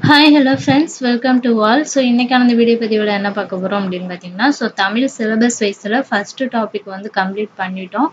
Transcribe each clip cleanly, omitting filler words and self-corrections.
Hi hello friends welcome to all. So இன்றைக்கான இந்த வீடியோ பதிவில் என்ன பார்க்க போகிறோம் அப்படின்னு பார்த்தீங்கன்னா, தமிழ் சிலபஸ் வைஸில் ஃபஸ்ட்டு டாபிக் கம்ப்ளீட் பண்ணிட்டோம்.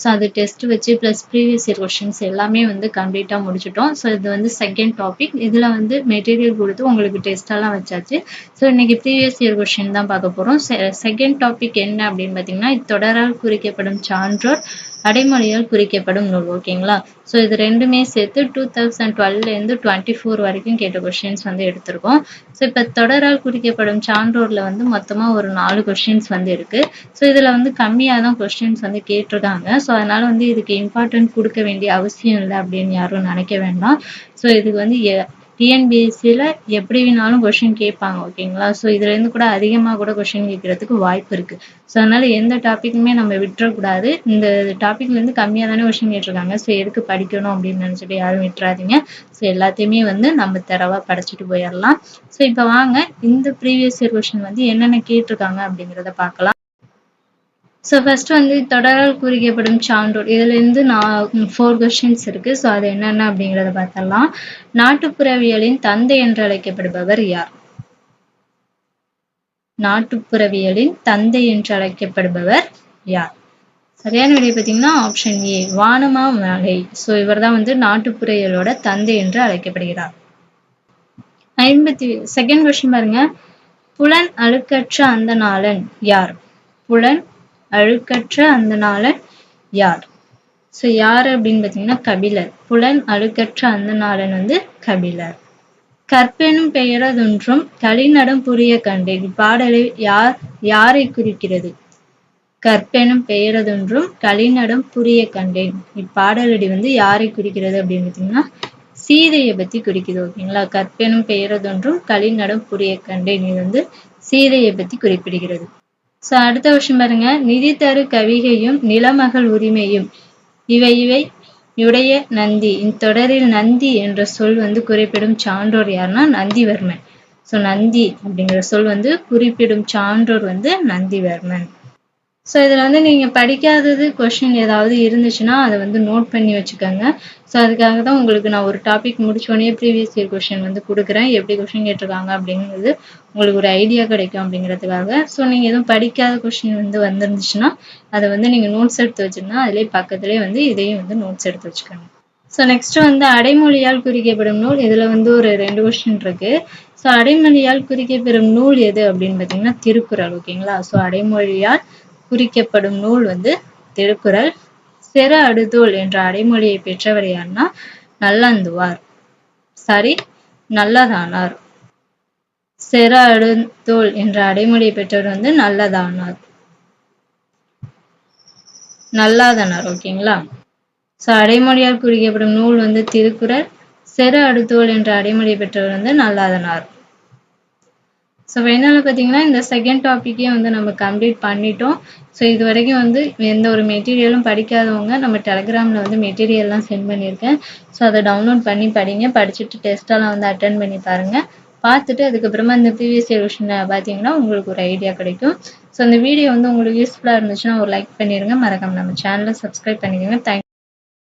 ஸோ அது டெஸ்ட் வச்சு ப்ளஸ் ப்ரீவியஸ் இயர் கொஷின்ஸ் எல்லாமே கம்ப்ளீட்டாக முடிச்சிட்டோம். ஸோ இது செகண்ட் டாபிக். இதில் மெட்டீரியல் கொடுத்து உங்களுக்கு டெஸ்ட்டெல்லாம் வச்சாச்சு. ஸோ இன்றைக்கி ப்ரீவியஸ் இயர் கொஷின் தான் பார்க்க போகிறோம். செகண்ட் டாபிக் என்ன அப்படின்னு பார்த்தீங்கன்னா, தொடரால் குறிக்கப்படும் சான்றோர் அடைமொழியால் குறிக்கப்படும் நூல். ஓகேங்களா? ஸோ இது ரெண்டுமே சேர்த்து 2012லேருந்து 24 வரைக்கும் கேட்ட கொஷின்ஸ் எடுத்திருக்கோம். ஸோ இப்போ தொடரால் குறிக்கப்படும் சான்றோரில் மொத்தமாக ஒரு 4 கொஷின்ஸ் இருக்கு. ஸோ இதில் கம்மியாக தான் கொஷின்ஸ் கேட்டிருக்காங்க. ஸோ அதனால இதுக்கு இம்பார்ட்டன்ட் கொடுக்க வேண்டிய அவசியம் இல்லை அப்படின்னு யாரும் நினைக்க வேண்டாம். ஸோ இதுக்கு டிஎன்பிஎஸ்சியில் எப்படி வேணாலும் கொஷின் கேட்பாங்க. ஓகேங்களா? ஸோ இதுலேருந்து கூட அதிகமாக கூட கொஷின் கேட்கறதுக்கு வாய்ப்பு இருக்குது. ஸோ அதனால் எந்த டாப்பிக்குமே நம்ம விட்டுறக்கூடாது. இந்த டாப்பிக்லேருந்து கம்மியாக தானே கொஷின் கேட்டிருக்காங்க. ஸோ எதுக்கு படிக்கணும் அப்படின்னு நினச்சிட்டு யாரும் விட்டுறாதீங்க. ஸோ எல்லாத்தையுமே நம்ம தரவாக படிச்சுட்டு போயிடலாம். ஸோ இப்போ வாங்க இந்த ப்ரீவியஸ் இயர் கொஷின் என்னென்ன கேட்டிருக்காங்க அப்படிங்கிறத பார்க்கலாம். ஸோ ஃபர்ஸ்ட் தொடரால் குறிக்கப்படும் சான்றோர் இதுலேருந்து 4 கொஸ்டின்ஸ் இருக்கு. ஸோ அது என்னென்ன அப்படிங்கிறத பார்த்தலாம். நாட்டுப்புறவியலின் தந்தை என்று அழைக்கப்படுபவர் யார்? நாட்டுப்புறவியலின் தந்தை என்று அழைக்கப்படுபவர் யார்? சரியான விடை பார்த்தீங்கன்னா ஆப்ஷன் ஏ, வானமா மலை. ஸோ இவர் தான் நாட்டுப்புறவியலோட தந்தை என்று அழைக்கப்படுகிறார். செகண்ட் கொஸ்டின் பாருங்க. புலன் அழுக்கற்ற அந்த நாளன் யார்? புலன் அழுக்கற்ற அந்த நாளன் யார்? ஸோ யார் அப்படின்னு பார்த்தீங்கன்னா கபிலர். புலன் அழுக்கற்ற அந்த நாளன் கபிலர். கற்பெனும் பெயரதொன்றும் களிநடம் புரிய கண்டேன். இப்பாடலை யாரை குறிக்கிறது? கற்பெனும் பெயரதொன்றும் களிநடம் புரிய கண்டேன். இப்பாடலடி யாரை குறிக்கிறது அப்படின்னு பார்த்தீங்கன்னா சீதையை பத்தி குறிக்குது. ஓகேங்களா? கற்பெனும் பெயரதொன்றும் களிநடம் புரிய கண்டேன். இது சீதையை பத்தி குறிப்பிடுகிறது. ஸோ அடுத்த வருஷம் பாருங்க. நிதி தரு கவிகையும் நிலமகள் உரிமையும் இவை உடைய நந்தி. இத்தொடரில் நந்தி என்ற சொல் குறிப்பிடும் சான்றோர் யாருன்னா நந்திவர்மன். ஸோ நந்தி அப்படிங்கிற சொல் குறிப்பிடும் சான்றோர் நந்திவர்மன். ஸோ இதில் நீங்கள் படிக்காதது கொஷின் ஏதாவது இருந்துச்சுன்னா அதை நோட் பண்ணி வச்சுக்கோங்க. ஸோ அதுக்காக தான் உங்களுக்கு நான் ஒரு டாபிக் முடிச்சோடனே ப்ரீவியஸ் இயர் கொஷின் கொடுக்குறேன். எப்படி கொஷின் கேட்டிருக்காங்க அப்படிங்கிறது உங்களுக்கு ஒரு ஐடியா கிடைக்கும் அப்படிங்கிறதுக்காக. ஸோ நீங்கள் எதுவும் படிக்காத கொஷின் வந்துருந்துச்சுன்னா அதை நீங்கள் நோட்ஸ் எடுத்து வச்சுருந்தா அதிலே பக்கத்துலேயே இதையும் நோட்ஸ் எடுத்து வச்சுக்கோங்க. ஸோ நெக்ஸ்ட் அடைமொழியால் குறிக்கப்படும் நூல். இதில் ஒரு 2 கொஸ்டின் இருக்கு. ஸோ அடைமொழியால் குறிக்கப்பெறும் நூல் எது அப்படின்னு பார்த்தீங்கன்னா திருக்குறள். ஓகேங்களா? ஸோ அடைமொழியால் குறிக்கப்படும் நூல் திருக்குறள். செர அடுதோல் என்ற அடைமொழியை பெற்றவர் யாருன்னா நல்லந்துவார். சாரி, நல்லதானார். செர அடுதோல் என்ற அடைமொழியை பெற்றவர் நல்லதானார், நல்லாதனார். ஓகேங்களா? ஸோ அடைமொழியால் குறிக்கப்படும் நூல் திருக்குறள். செர அடுதோல் என்ற அடைமொழியை பெற்றவர் நல்லாதனார். ஸோ ஃபைனலாக பார்த்தீங்கன்னா இந்த செகண்ட் டாப்பிக்கே நம்ம கம்ப்ளீட் பண்ணிட்டோம். ஸோ இது வரைக்கும் எந்த ஒரு மெட்டீரியலும் படிக்காதவங்க நம்ம டெலகிராமில் மெட்டீரியல்லாம் சென்ட் பண்ணியிருக்கேன். ஸோ அதை டவுன்லோட் பண்ணி படிங்க. படிச்சுட்டு டெஸ்ட்டெல்லாம் அட்டென்ட் பண்ணி பாருங்கள். பார்த்துட்டு அதுக்கப்புறமா இந்த ப்ரீவியஸ் இயர் கொஷின் பார்த்தீங்கன்னா உங்களுக்கு ஒரு ஐடியா கிடைக்கும். ஸோ இந்த வீடியோ உங்களுக்கு யூஸ்ஃபுல்லாக இருந்துச்சுன்னா ஒரு லைக் பண்ணிடுங்க. மறக்காம நம்ம சேனலை சப்ஸ்கிரைப் பண்ணிக்கோங்க. தேங்க்யூ.